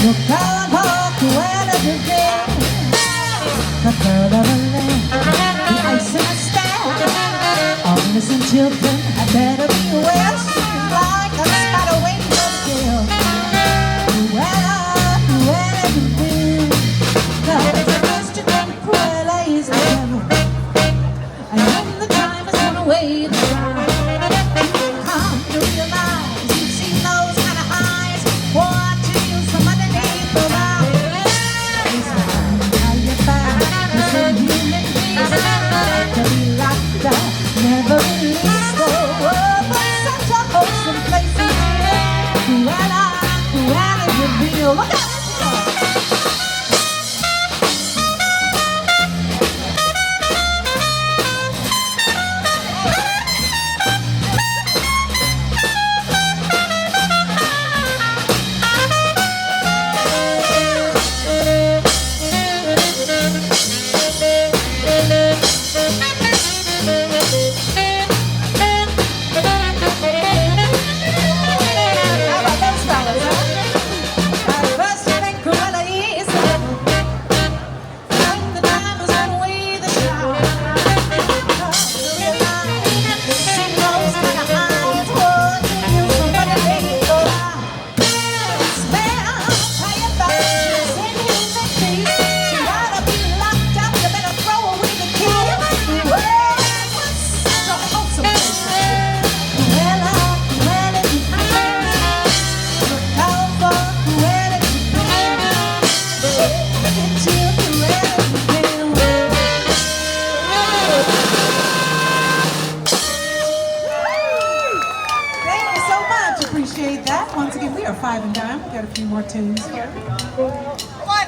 Look out for Cruella DeVille, the bird of a lamb, the ice in a star. All innocent children had better beware. She's like a spider waiting for the kill. Cruella DeVille, the first Cruella is the devil. And when the time has gone away, the crowd, you come to realize you've seen those kind of eyes watching you from underneath the bow. It's fine, how you find the same human beings to be locked up, never released. Oh, but such a wholesome place is here. Cruella DeVille. Look out! Appreciate that. Once again, we are Five and Dime. We got a few more tunes here. What?